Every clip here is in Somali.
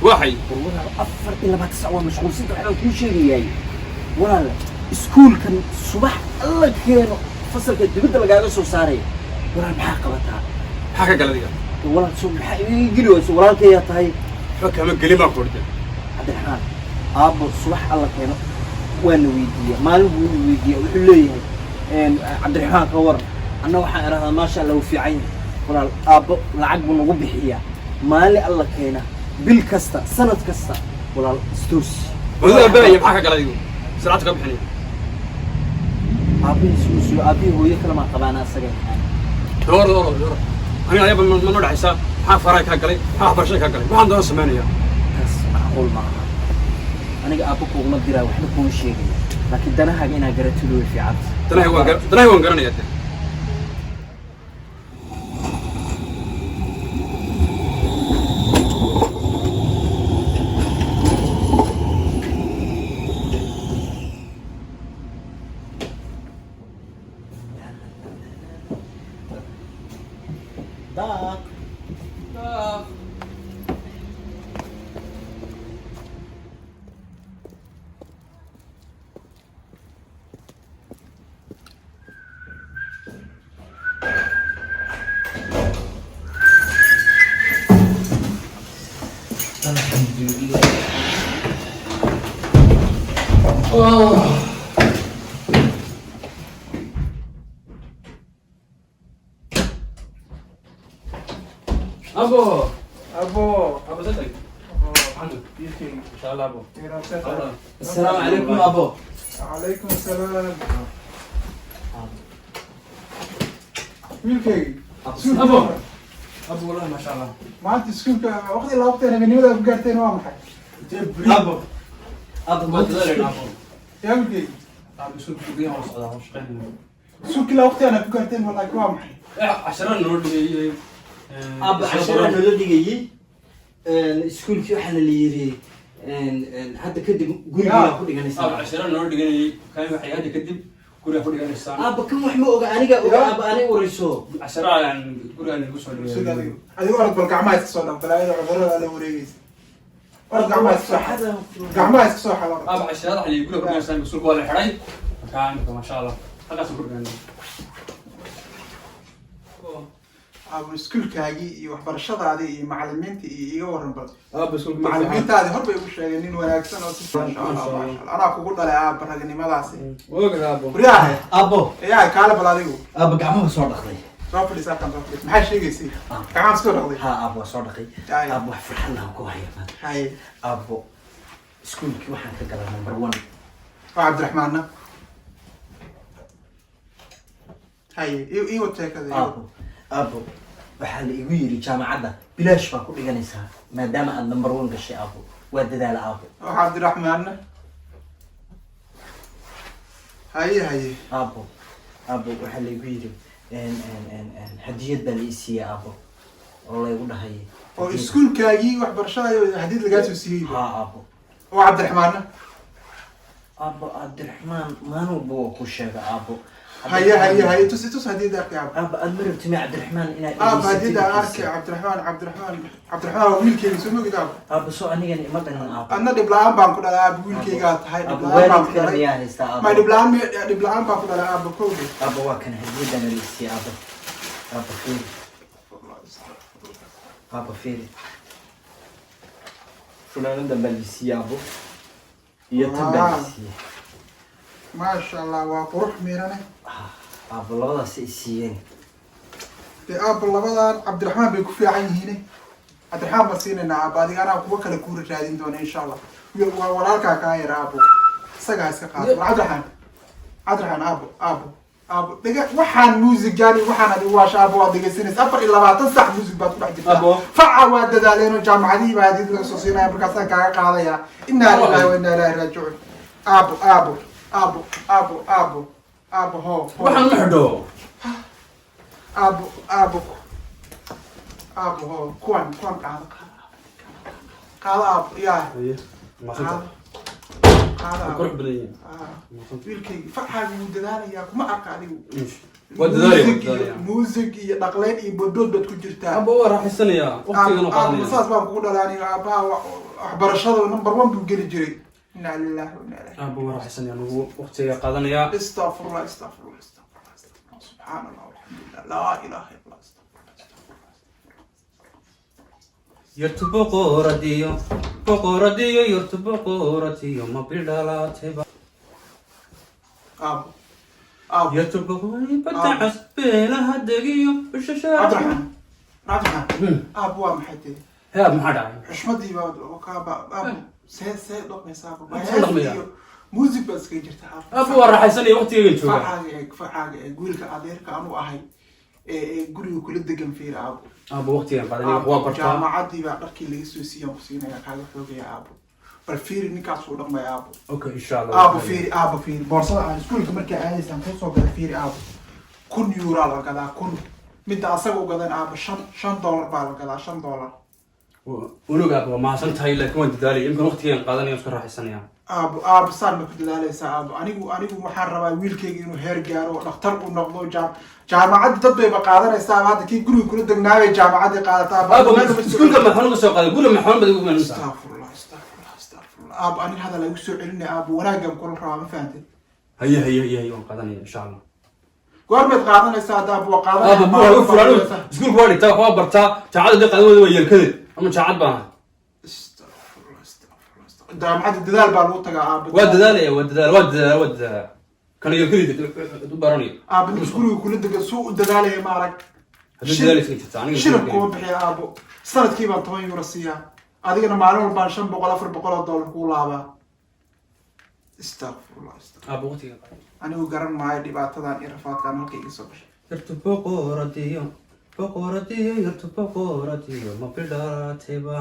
واحد والله أفر إلا ما تسعى مشغول سنت وحنا كل شيء جاي ولا سكول كان صباح الله كانوا فصل كده بدل لقى سو ساري ولا محاقبتها حاجة قال لي ولا سو يجلوا سو ولا كي يطهي فك هم الكلمة قلت عبد الرحمن أبو صباح الله كانوا وين ويدي ما ويدي وحليه عبد الرحمن كور أنا وحنا هذا ما شاء الله في عين ولا أبو العقب نوبحية مالي الله كينا بالكستا سنة كستا ولا ستوس ولا باي حاجة قال لي سرعتك بحني أبي سوسو أبي هو يكلم ما قبانا سجى دور أنا أيام من نور حساب حافراك هقلي حافرشك هقلي ما عنده سمانية بس معقول معها أنا أبوك وغلط ديرا وإحنا كون شيء لكن دنا هجينا قرأتلو في عبد دنا هو قرني يده أبو صدق عنده إن شاء الله أبو السلام عليكم أبو عليكم السلام ويلكي أبو والله ما شاء الله ما أنت سكولك وقت اللي وقت أنا بني ولا بقرتين وام حي أبو ما تدري أبو يا ويلكي أبو سوق بيها وصلها وش قلنا سكولك اللي وقت أنا بقرتين والله وام حي عشرة نور دي أبو عشرة نولد جيجي السكول في حنا اللي يري حتى كده قولي لا كل جاني أبو عشرة نور دي كان حياتي كدب كل كل جاني السام أبو كم وحمو أنا أبو أنا وريسو عشرة يعني كل جاني بس سكولك هذه ورد بالقعمة يتصل بلا عذر على وريس ورد قعمة يتصل قعمة يتصل حوار أبو عشرة اللي يقولوا كل جاني بس ولا حراي كان ما شاء الله هذا سكول جاني أبو سكولك هاجي وحبرشة هذه معلمين تي يورن بس أبو سكول معلمين هذه هرب يوش يعني وراكسن ما شاء الله أنا أقول له أبو برهني ما لاسي وقت أبو برياه أبو يا كاله بلاديو أبو قعمه صار دخلي صافي ساكن صافي ما حد شيء يصير كمان سكول قضي ها أبو صار دخلي أبو فرح الله كوهي هاي أبو سكول كي واحد كذا نمبر 1 عبد الرحمن هاي إيه وتشيك هذا أبو waxaa la igu yiri jaamacadda bilaash baa ku dhiganaysaa maadaama aad number 1 gashay Abu waa dadaal Abu عبد الرحمن هاي Abu waxaa la igu yiri hadiyad baa la i siiyay Abu oo la igu dhahay oo iskuulkaagii wax barashada hadiyad laga soo siiyay ha Abu oo عبد الرحمن عبد الرحمن maanu buu ku sheegay Abu هاي تس هديد أركي أب أدمر بتمي عبد الرحمن إنا هديد أركي عبد الرحمن ويل كي يسمو كده أب سو أنا يعني ما بين أنا دبلان بانكو ده أب ويل كي قات هاي دبلان بانكو ده يعني است ما دبلان بانكو ده أب كودي أب واكن هديد أنا لسه أب فيل أب فيل شو نعمل دم لسه أبو يتبع لسه ما شاء الله وقروح ميرانه أب الله سيسين أب الله عبد الرحمن بيكون في عين هنا عبد الرحمن بسينا بعدين أنا أقوى كل كورة جادين دون إن شاء الله ولا كاير أبو سجاس كقاط عبد الرحمن أبو دقيقة وحن موسيقى جاني وحن هذا واش أبو دقيقة سنة سافر إلا ما تنصح موسيقى بتروح أبو فعواد دالين الجامعة دي بعد يدرس سوسينا بركاسة كاير يا إنا لله وإنا إليه راجعون أبو هو وحن نحدو أبو هو كون قال أبو يا قال كل بدين ويلكي فحاجة ودلالة يا ما أقعد muusig iyo dhaqleyn iyo boodbood baad ku jirtaa aba waa raaxaysanayaa waqtigana qaadanaya saas baan kugu dhalaaniyo aabaha waxbarashada number 1 buu geli jiray inna lillahi wa inna ilayhi aba waa raaxaysanaya nagu waqtiga qaadanaya astaghfirullah subhanallah walhamdulillah la ilaha illallah yartubo qoradiyo yartubo qoradiyo ma bidhalateba yartubo badacas beelaha degiyo Abdurrahman aabu waa maxay tahay ها ما حدا xushmadii baa kaaba aabu see dhaqmaysaa aabu music bas ka jirta aabu waa raaxaysanaya waqtiga jooga facaaga wiilka adeerka anu ahay guriga kula degan fiir aabu waqtiga qaadanaya waa bartaa jaamacadii baa dharkii laga soo siiyay oo siinaya kaaga xoogaya aabu bal fiir ninkaas uu dhaqmay aabu okay insha Allah aabu fiir boorsada aan iskuulka markay aadaysan ku soo galay fiir aabu 1,000 euro la gadaa 1,000 midda asaga u gadan aabu $5 baa la gadaa $5 ولوجا أبو ما عشان تهاي لك وين تداري يمكن وقتي قادني أذكر راح السنة aabu saan ma ku dadaalaysaa aabu anigu waxaan rabaa wiilkayga inuu heer gaaro dhakhtar uu noqdo jaamacadda dad bayba qaadanaysaa hadda kii guriga kula degnaabay jaamacadii qaadataa aabu iskuulka ma xanuun soo qaaday guriga ma xanuun badan ugu meelsan astaghfirullah aabu aniga hada lagu soo celinay aabu wanaagan kula rabaa ma fahantay هي waan qaadanaya insha Allah goormaad qaadanaysaa hadda aabu qaadanaya aabu fulaano iskuulka waa dhigtaa waa bartaa jaamacadda qaadan way yeelkadeed ama jaamacad baan jaamacadda dadaal baa lagu tagaa aabu waa dadaal kan yeelkadeed u baranay aabu iskuulka kula degan suu u dadaalaya ma arag hadda dadaal iska jirta aniga shirab kuma bixiya aabu sanadkii baan 10 euro siiyaa adigana maalin walba $500-400 ku laabaa astaghfirullah aabu waqtiga anigu garan maayo dhibaatadan iyo rafaadkan halka iga soo gashay yartubo qoradiyo ma bidhalateba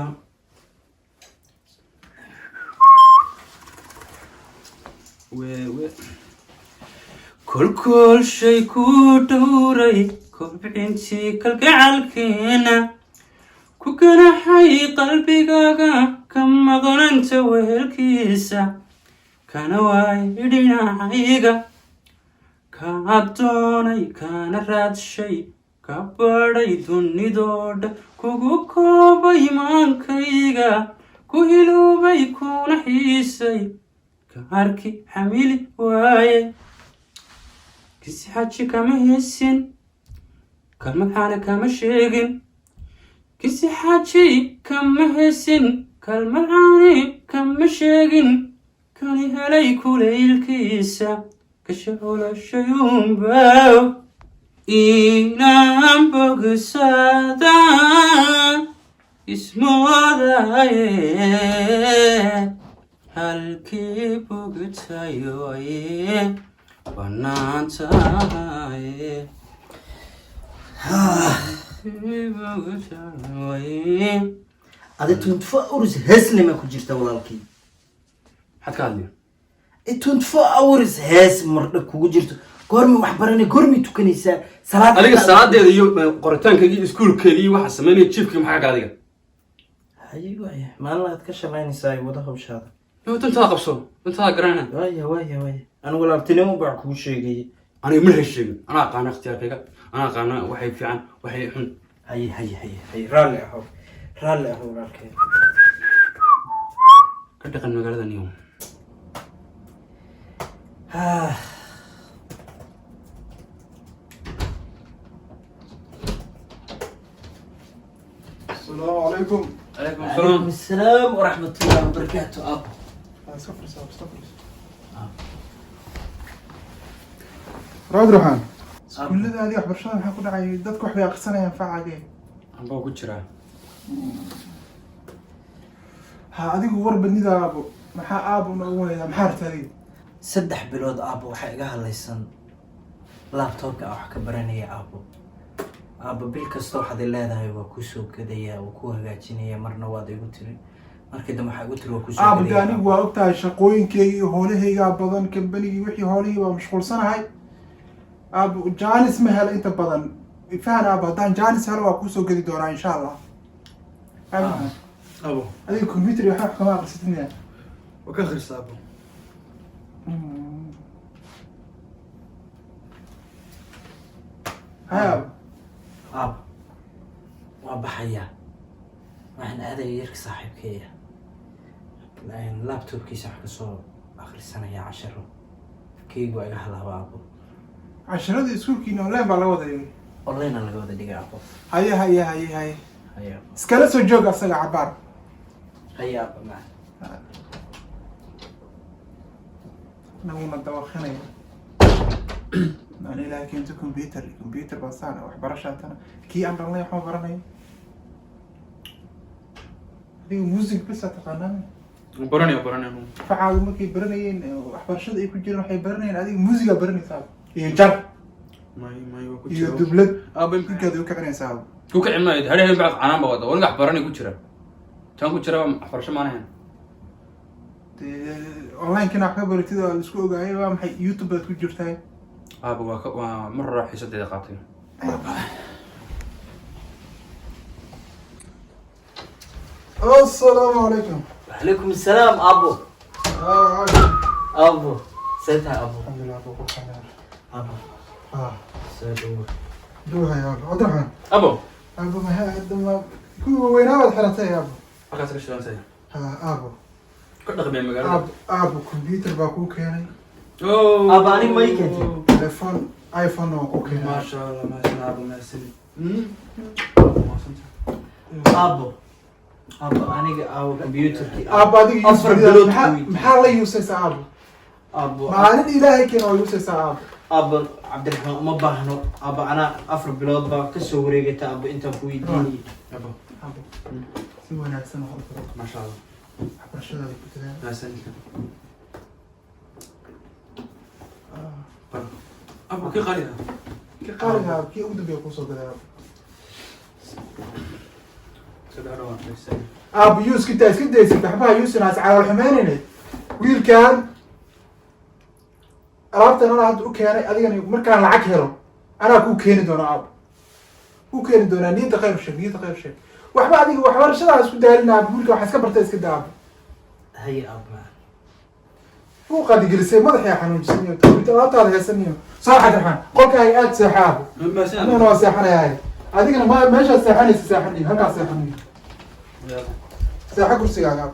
kolkol shay ku dhowray kobcintii kalgacalkeena ku ganaxay qalbigaaga ka maqnanta weelkiisa kana waay dhinacayga ka addoonay kana raadshay ka badhay dunidooda kugu koobay maankayga ku hiloobay kuna xiisay ka arki xamili waayay kisi xaji kama heesin kalmad xaana kama sheegin kisi xaji kama heesin kalmad xaani kama sheegin kani helay kulaylkiisa kashaolashayuunbaaw inaan bogsada ismoodaye halkii bogtayoye banaan tahaye adi 24 hours heeslema ku jirta walaalkii maxaad ka hadlaya 24 hours hees mardha kugu jirto goormi wax baranay goormi tukanaysaa salaad adiga salaadeeda iyo qoritaankeeda iyo iskuulkeeda iyo waxa sameynaya jiifkii maxaa ka adiga hayi waaya maalin aad ka shaqaynaysaa wada hawshaada intaa qabso intaa garana waaya anigu laabtinimo baa kuu sheegay aniga ma hesheegin anaa aqaana ikhtiyaarkayga anaa aqaana waxay fiican waxay xun hayi raalli ahow walaalkay ka dhaqan magaalada niyo السلام عليكم عليكم السلام ورحمة الله وبركاته أبو صفر راد روحان كل هذه waxbarashada maxaa ku dhacay dadku wax bay aqrisanayaan faacageen anbaa ku jira ha adigu war badnida aabo maxaa aabo noogu weydaa maxaa artay 3 bilood aabo waxa iga halaysan laptopka wax ka baranaya aabo bil kasta waxaad leedahay waa ku soo gadaya oo ku hagaajinaya marna waad igu tiri markii dambe waxa igu tiri waa ku soo gadaya anigu waa ogtahay shaqooyinkayga iyo howlahayga badan kambanigi wixii howlihii waa mashquulsanahay jaanis ma helo inta badan ifaan haddaan jaanis helo waa ku soo gadi doonaa insha Allah adiga computer waxa kama aqrisatid waa ka akhrisaa abo ها aab waa baxayaa waxaan aadaya yarka saaxiibkeeya laptopkiisa wax kasoo akhrisanayaa casharo keygu iga halaaba aabo casharadii iskuulkiina online baa laga wada dhigay online laga wada dhigay aabo haye haye haye haye haya iskala soo joog asaga cabaar haya aabo ma naguna dawaqinaya aan ilaahay keento computer baa saana waxbarashaatana kii aan dhalnay waxma baranaya adiga music bisa taqaanaan baranaya facaagu markay baranayeen waxbarashada ay ku jireen waxay baranayeen adiga musiga baranaysaa iyo jar iyo dublad ninkaada u kicinaysaa ku kicin maayo hadhahay bacd canaan ba wada waniga waxbaranay ku jira tan ku jira waxbarasho maanahan online-kina wax ka baratid oo isku ogaayay waa maxay youtube baad ku jirtaa aaba waa mar hore xiisadeeda qaatay السلام عليكم. وعليكم السلام ابو ابو سيدها ابو الحمد لله ابو خير. ابو سيدو دوها يا ابو عبد الرحمن. abo ابو ما هذا كو وين اول حرتي يا ابو. halkaas ka shaqeynaya ابو ka dhaqmay magaalada ابو كمبيوتر باكو كيني. ابو اني ما يكنتي تليفون ايفون وكو كيني. ما شاء الله ما شاء الله ابو ماسل ابو ابو اني او كمبيوتركي ابو هذيك أفر بلوت محل يوسف ابو. ابو ما عند الهي كانوا يوسف ابو. ابو عبد الرحمن ما باهنو ابو انا افر بلود با كسو وريغتا ابو انت كويديني abo ابو سوى نفسنا خلفه. ما شاء الله waxbarashada ay ku tagaan. ما سنك abo kii qaliya Ki qaaliga kii ugu dambeeya ku soo gadaa. sadaro waa xiisan ابو يوسف كنت اسكت دايسك بحبها يوسف ناس على الحمانين ويل كان عرفت انا عاد اوكي ادينا markaan lacag helo ana ku keeni doona اب ku keeni doona niyada qayb sheeg waxba adiga waxbarashada isku daalina bulka wax iska bartay iska daab هيا ابو ku qadi gelisay madaxay xanuunsan iyo taabtaada heesaniyo soo xadirxan qolka ay aad saxaabo ما سنك ana waa saxanahay adigana ma meesha saxanaysa saxaniyo halka saxaniyo saxa kursigaaga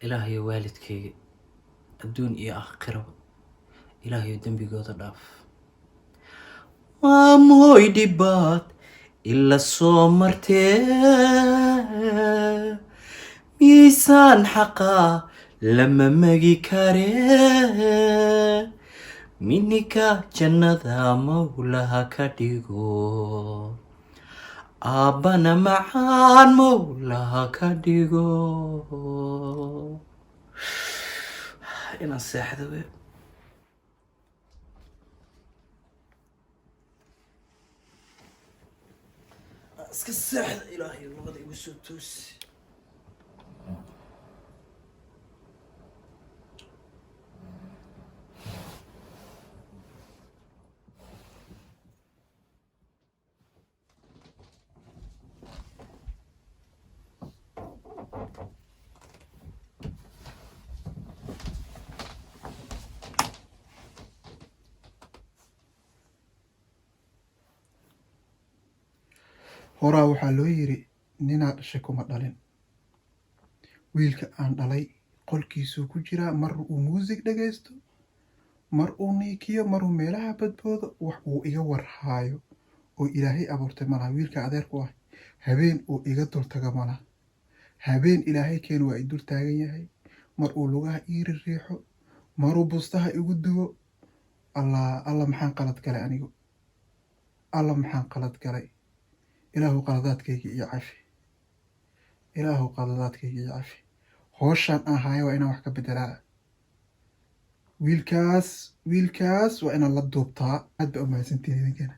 ilaahay waalidkayga adduun iyo aakhiraba ilaahay dembigooda dhaaf waa mooy dhibaad ila soo martee miisaan xaqaa lama magi karee minika jannada mawlaha ka dhigo aabbana macaan mawlaha ka dhigo inaan seexda we iska seexda ilaahay labada igu soo toosi horaa waxaa loo yiri ninaa dhashay kuma dhalin wiilka aan dhalay qolkiisuu ku jiraa mar uu muusig dhagaysto mar uu niikiyo maruu meelaha badboodo wax uu iga warhaayo oo ilaahay abuurtay malaha wiilka adeerku ah habeen uu iga dultaga malaha habeen ilaahay keenu waa i dul taagan yahay mar uu lugaha ii riixo maruu bustaha igu duwo alla maxaan qalad galay anigu alla maxaan qalad galay ilaahu qaladaadkayga iyo cafi ilaahu qaladaadkayga iyo cafi hooshaan aan haayo waa inaan wax ka bedelaa wiilkaas waa inaan la duubtaa aad ba umahadsantihiin idinkana